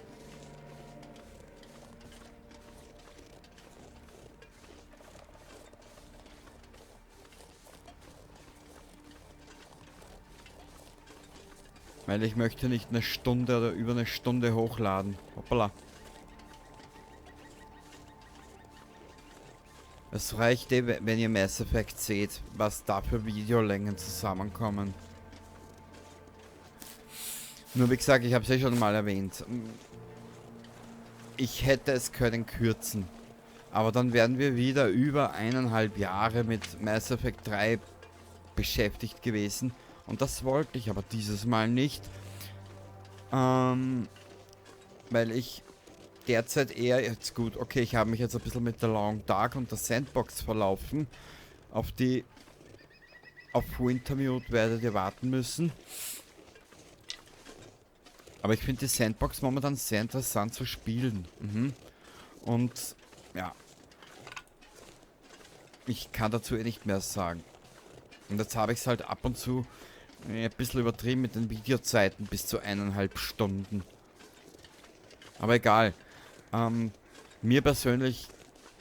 Speaker 1: Weil ich möchte nicht eine Stunde oder über eine Stunde hochladen. Hoppala. Es reicht eh, wenn ihr Mass Effect seht, was da für Videolängen zusammenkommen. Nur wie gesagt, ich habe es eh schon mal erwähnt. Ich hätte es können kürzen. Aber dann wären wir wieder über 1,5 Jahre mit Mass Effect 3 beschäftigt gewesen. Und das wollte ich aber dieses Mal nicht. Weil ich derzeit eher, jetzt gut, okay, ich habe mich jetzt ein bisschen mit der Long Dark und der Sandbox verlaufen. Auf Wintermute werdet ihr warten müssen. Aber ich finde die Sandbox momentan sehr interessant zu spielen. Und ja, ich kann dazu eh nicht mehr sagen. Und jetzt habe ich es halt ab und zu ein bisschen übertrieben mit den Videozeiten bis zu 1,5 Stunden. Aber egal. Mir persönlich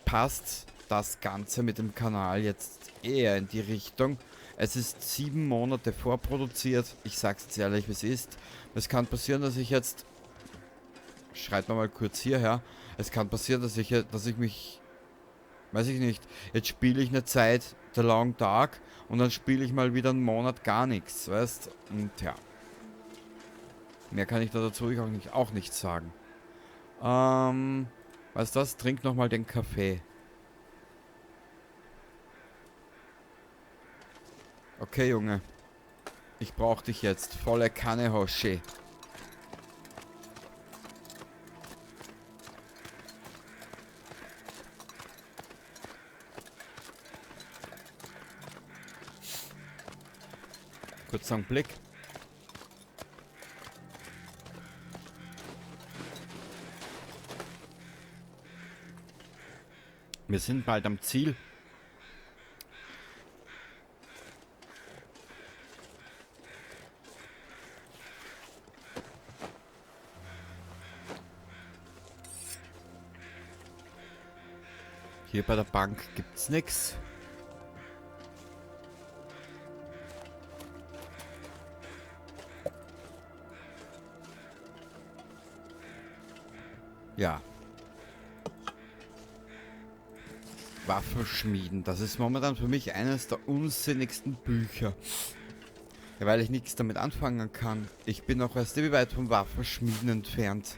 Speaker 1: passt das Ganze mit dem Kanal jetzt eher in die Richtung. Es ist 7 Monate vorproduziert. Ich sag's jetzt ehrlich, wie es ist. Es kann passieren, dass ich jetzt... Schreit mal kurz hierher. Es kann passieren, dass ich mich... Weiß ich nicht. Jetzt spiele ich eine Zeit The Long Dark und dann spiele ich mal wieder einen Monat gar nichts, weißt? Und ja. Mehr kann ich da dazu auch nicht sagen. Weißt du was? Trink nochmal den Kaffee. Okay, Junge. Ich brauch dich jetzt. Volle Kanne, Hoshi. Kurz einen Blick. Wir sind bald am Ziel. Hier bei der Bank gibt's nichts. Ja. Waffenschmieden. Das ist momentan für mich eines der unsinnigsten Bücher. Ja, weil ich nichts damit anfangen kann. Ich bin noch erst wie weit vom Waffenschmieden entfernt.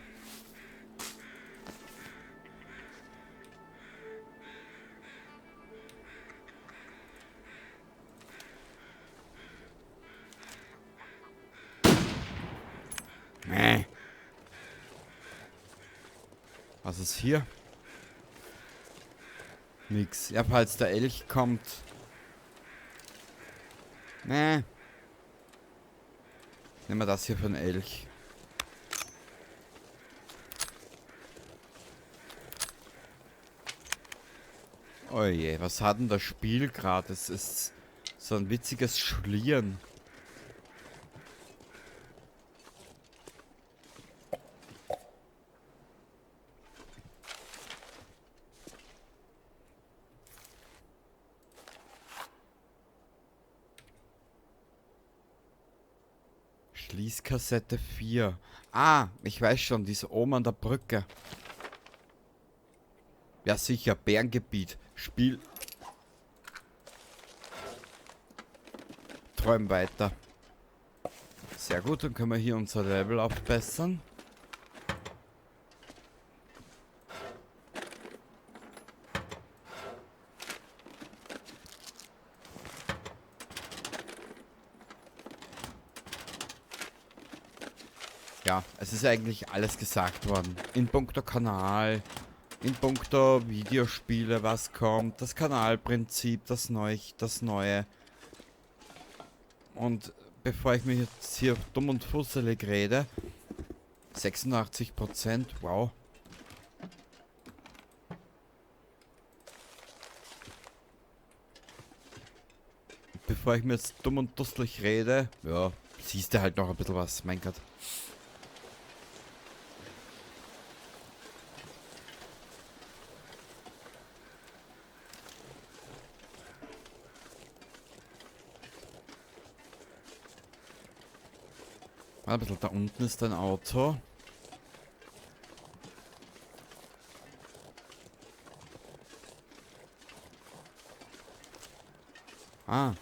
Speaker 1: Was ist hier? Nix. Ja, falls der Elch kommt. Nehmen wir das hier für einen Elch. Oh je, was hat denn das Spiel gerade? Es ist so ein witziges Schlieren. Schließkassette 4. Ah, ich weiß schon, diese oben an der Brücke. Ja sicher, Bärengebiet. Spiel. Träum weiter. Sehr gut, dann können wir hier unser Level aufbessern. Ja, es ist eigentlich alles gesagt worden. In puncto Kanal, in puncto Videospiele, was kommt, das Kanalprinzip, das Neue. Und bevor ich mich jetzt hier dumm und fusselig rede, 86%, wow. Bevor ich mir jetzt dumm und dusselig rede, ja, siehst du halt noch ein bisschen was, mein Gott. Ein bisschen da unten ist ein Auto. Ah.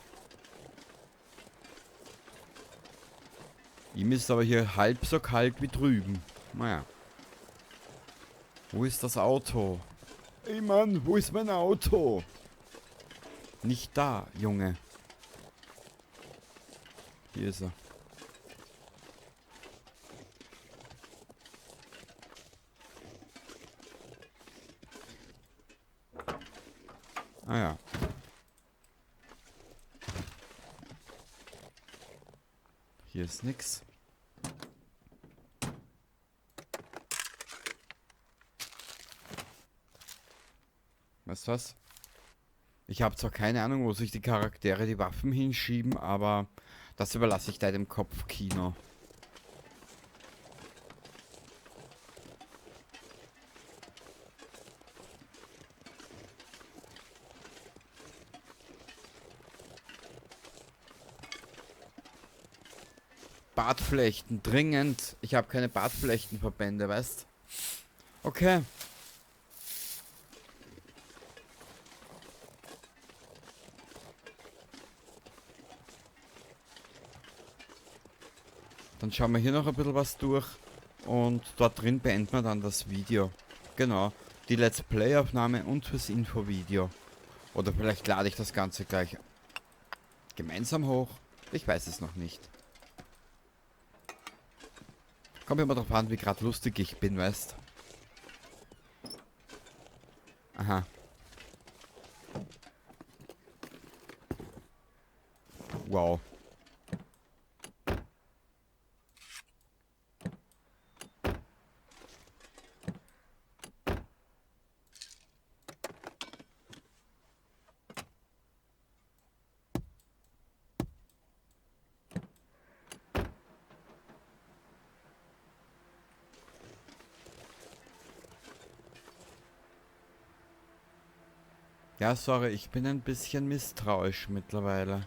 Speaker 1: Ihm ist aber hier halb so kalt wie drüben. Naja. Wo ist das Auto? Ey Mann, wo ist mein Auto? Nicht da, Junge. Hier ist er. Ah ja. Hier ist nix. Weißt du was? Ich habe zwar keine Ahnung, wo sich die Charaktere die Waffen hinschieben, aber das überlasse ich deinem Kopfkino. Bartflechten, dringend. Ich habe keine Bartflechtenverbände, weißt? Okay. Dann schauen wir hier noch ein bisschen was durch. Und dort drin beenden wir dann das Video. Genau. Die Let's Play-Aufnahme und fürs Infovideo. Oder vielleicht lade ich das Ganze gleich gemeinsam hoch. Ich weiß es noch nicht. Kommt immer drauf an, wie gerade lustig ich bin, weißt. Aha. Wow. Ja, sorry, ich bin ein bisschen misstrauisch mittlerweile.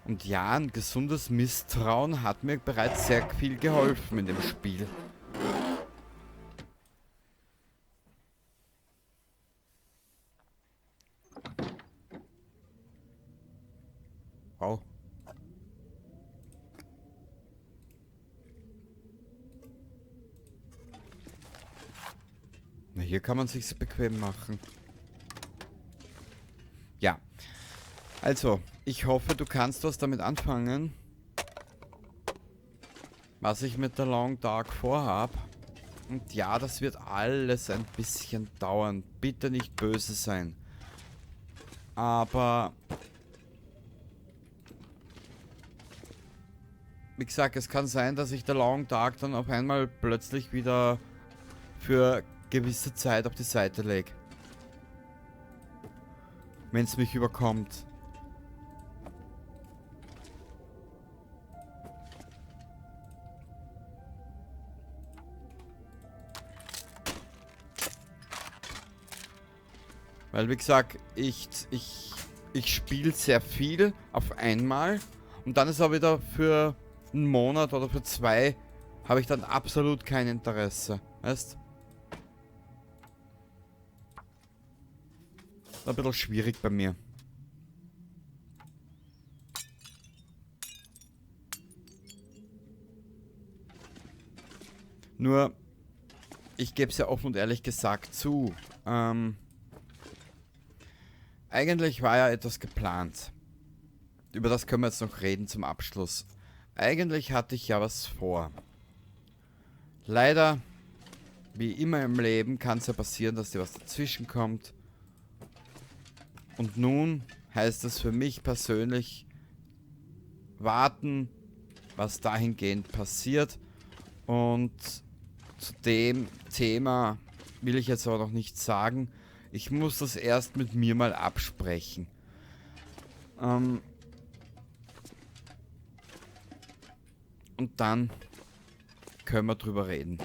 Speaker 1: Und ja, ein gesundes Misstrauen hat mir bereits sehr viel geholfen in dem Spiel. Wow. Na, hier kann man sich's bequem machen. Ja. Also, ich hoffe, du kannst was damit anfangen, was ich mit der Long Dark vorhab. Und ja, das wird alles ein bisschen dauern. Bitte nicht böse sein. Aber wie gesagt, es kann sein, dass ich der Long Dark dann auf einmal plötzlich wieder für gewisse Zeit auf die Seite lege. Wenn es mich überkommt. Weil, wie gesagt, ich spiele sehr viel auf einmal. Und dann ist auch wieder für einen Monat oder für 2 habe ich dann absolut kein Interesse. Weißt? Ein bisschen schwierig bei mir. Nur, ich gebe es ja offen und ehrlich gesagt zu. Eigentlich war ja etwas geplant. Über das können wir jetzt noch reden zum Abschluss. Eigentlich hatte ich ja was vor. Leider, wie immer im Leben, kann es ja passieren, dass dir was dazwischen kommt. Und nun heißt es für mich persönlich warten, was dahingehend passiert. Und zu dem Thema will ich jetzt aber noch nichts sagen. Ich muss das erst mit mir mal absprechen. Und dann können wir drüber reden.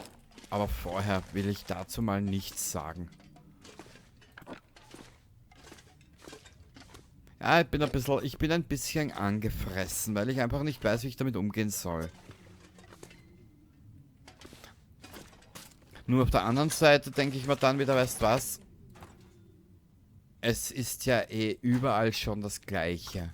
Speaker 1: Aber vorher will ich dazu mal nichts sagen. Ja, ich bin ein bisschen angefressen, weil ich einfach nicht weiß, wie ich damit umgehen soll. Nur auf der anderen Seite denke ich mir dann wieder, weißt was? Es ist ja eh überall schon das Gleiche.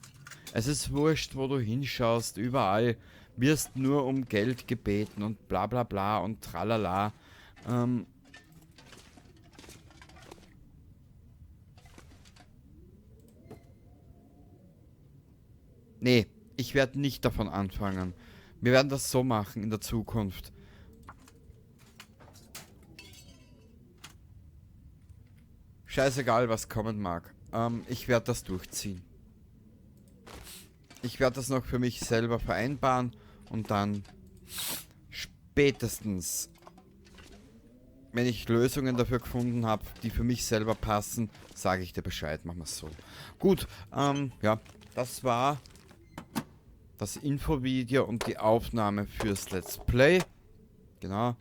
Speaker 1: Es ist wurscht, wo du hinschaust, überall wirst nur um Geld gebeten und bla bla bla und tralala. Nee, ich werde nicht davon anfangen. Wir werden das so machen in der Zukunft. Scheißegal, was kommen mag. Ich werde das durchziehen. Ich werde das noch für mich selber vereinbaren und dann spätestens, wenn ich Lösungen dafür gefunden habe, die für mich selber passen, sage ich dir Bescheid. Machen wir es so. Gut, ja, das war das Infovideo und die Aufnahme fürs Let's Play. Genau.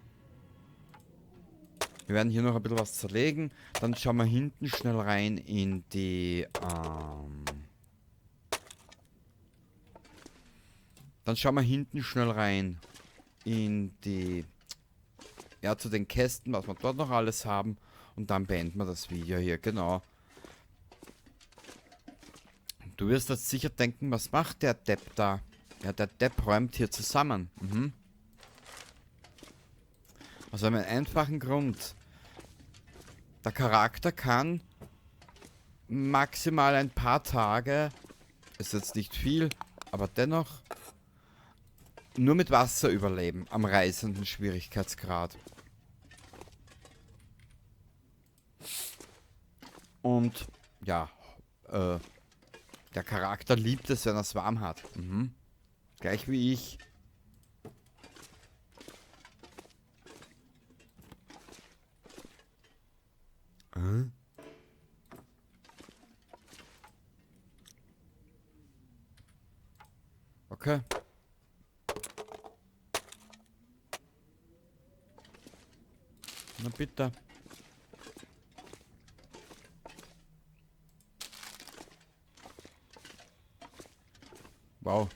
Speaker 1: Wir werden hier noch ein bisschen was zerlegen. Dann schauen wir hinten schnell rein in die, dann schauen wir hinten schnell rein in die, ja, zu den Kästen, was wir dort noch alles haben. Und dann beenden wir das Video hier, genau. Du wirst jetzt sicher denken, was macht der Depp da? Ja, der Depp räumt hier zusammen. Aus einem einfachen Grund. Der Charakter kann maximal ein paar Tage, ist jetzt nicht viel, aber dennoch nur mit Wasser überleben am reißenden Schwierigkeitsgrad. Und ja, der Charakter liebt es, wenn er es warm hat. Gleich wie ich. Okay. Na bitte. Wow.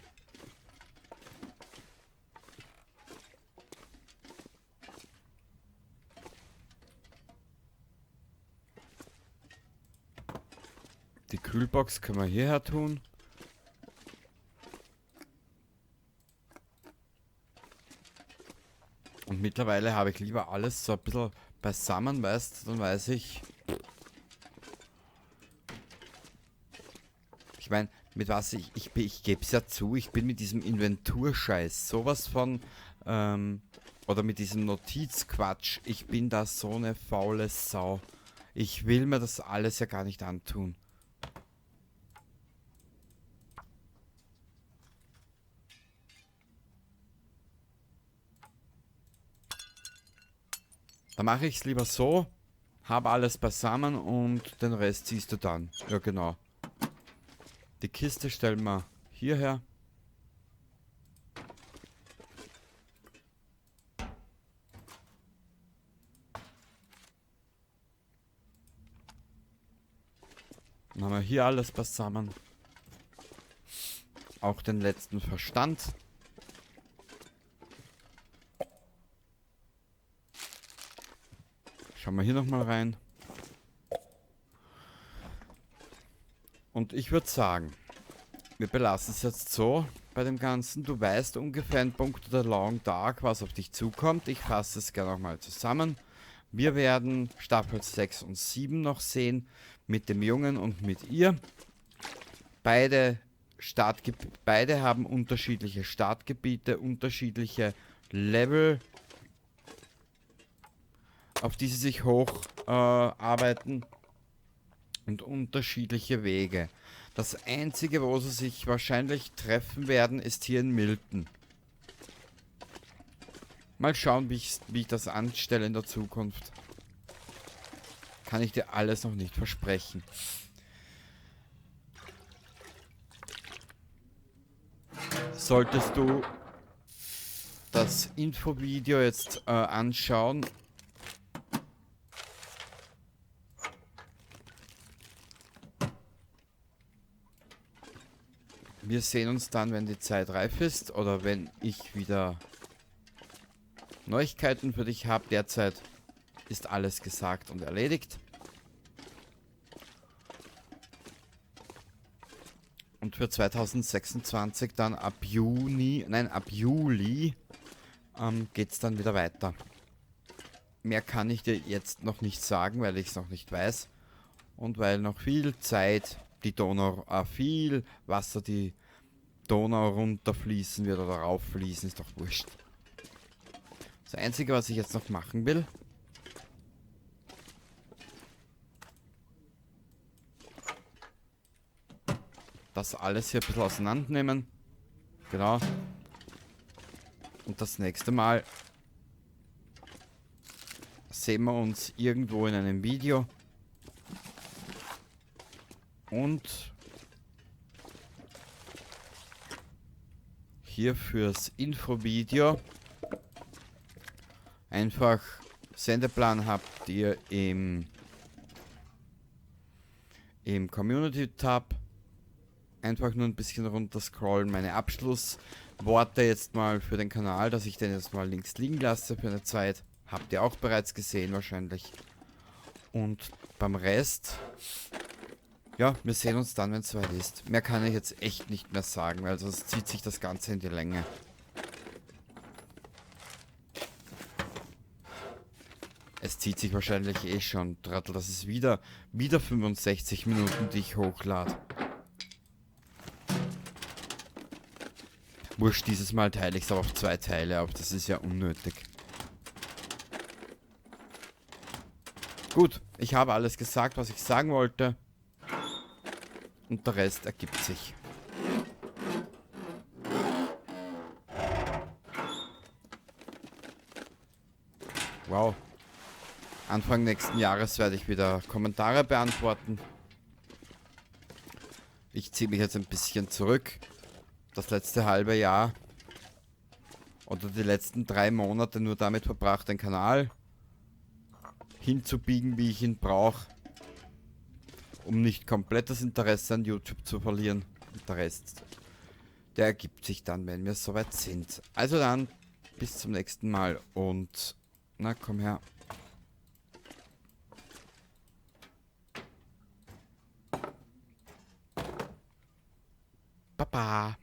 Speaker 1: Die Kühlbox können wir hierher tun. Und mittlerweile habe ich lieber alles so ein bisschen beisammen, weißt du, dann weiß ich. Ich meine, mit was ich gebe es ja zu, ich bin mit diesem Inventurscheiß sowas von, oder mit diesem Notizquatsch, ich bin da so eine faule Sau. Ich will mir das alles ja gar nicht antun. Da mache ich es lieber so, habe alles beisammen und den Rest siehst du dann. Ja, genau. Die Kiste stellen wir hierher. Dann haben wir hier alles beisammen. Auch den letzten Verstand. Schauen wir hier nochmal rein. Und ich würde sagen, wir belassen es jetzt so bei dem Ganzen. Du weißt ungefähr in puncto der Long Dark, was auf dich zukommt. Ich fasse es gerne nochmal zusammen. Wir werden Staffel 6 und 7 noch sehen, mit dem Jungen und mit ihr. Beide haben unterschiedliche Startgebiete, unterschiedliche Level, auf die sie sich hoch arbeiten und unterschiedliche Wege. Das einzige, wo sie sich wahrscheinlich treffen werden, ist hier in Milton. Mal schauen, wie ich das anstelle in der Zukunft. Kann ich dir alles noch nicht versprechen. Solltest du das Infovideo jetzt anschauen, wir sehen uns dann, wenn die Zeit reif ist oder wenn ich wieder Neuigkeiten für dich habe. Derzeit ist alles gesagt und erledigt. Und für 2026 dann ab Juli geht es dann wieder weiter. Mehr kann ich dir jetzt noch nicht sagen, weil ich es noch nicht weiß. Und weil noch viel Zeit, die Donau, viel Wasser die Donau runterfließen wird oder rauffließen, ist doch wurscht. Das Einzige, was ich jetzt noch machen will, das alles hier ein bisschen auseinandernehmen. Genau. Und das nächste Mal sehen wir uns irgendwo in einem Video. Und hier fürs Infovideo einfach Sendeplan habt ihr im Community-Tab. Einfach nur ein bisschen runter scrollen. Meine Abschlussworte jetzt mal für den Kanal, dass ich den jetzt mal links liegen lasse für eine Zeit. Habt ihr auch bereits gesehen wahrscheinlich. Und beim Rest, ja, wir sehen uns dann, wenn es soweit ist. Mehr kann ich jetzt echt nicht mehr sagen, weil sonst zieht sich das Ganze in die Länge. Es zieht sich wahrscheinlich eh schon, Trattel. Das ist wieder 65 Minuten, die ich hochlade. Wurscht, dieses Mal teile ich es aber auf 2 Teile ab. Das ist ja unnötig. Gut, ich habe alles gesagt, was ich sagen wollte. Und der Rest ergibt sich. Wow. Anfang nächsten Jahres werde ich wieder Kommentare beantworten. Ich ziehe mich jetzt ein bisschen zurück, das letzte halbe Jahr oder die letzten 3 Monate nur damit verbracht, den Kanal hinzubiegen, wie ich ihn brauche, um nicht komplett das Interesse an YouTube zu verlieren. Und der Rest, der ergibt sich dann, wenn wir soweit sind. Also dann, bis zum nächsten Mal und na komm her. Baba.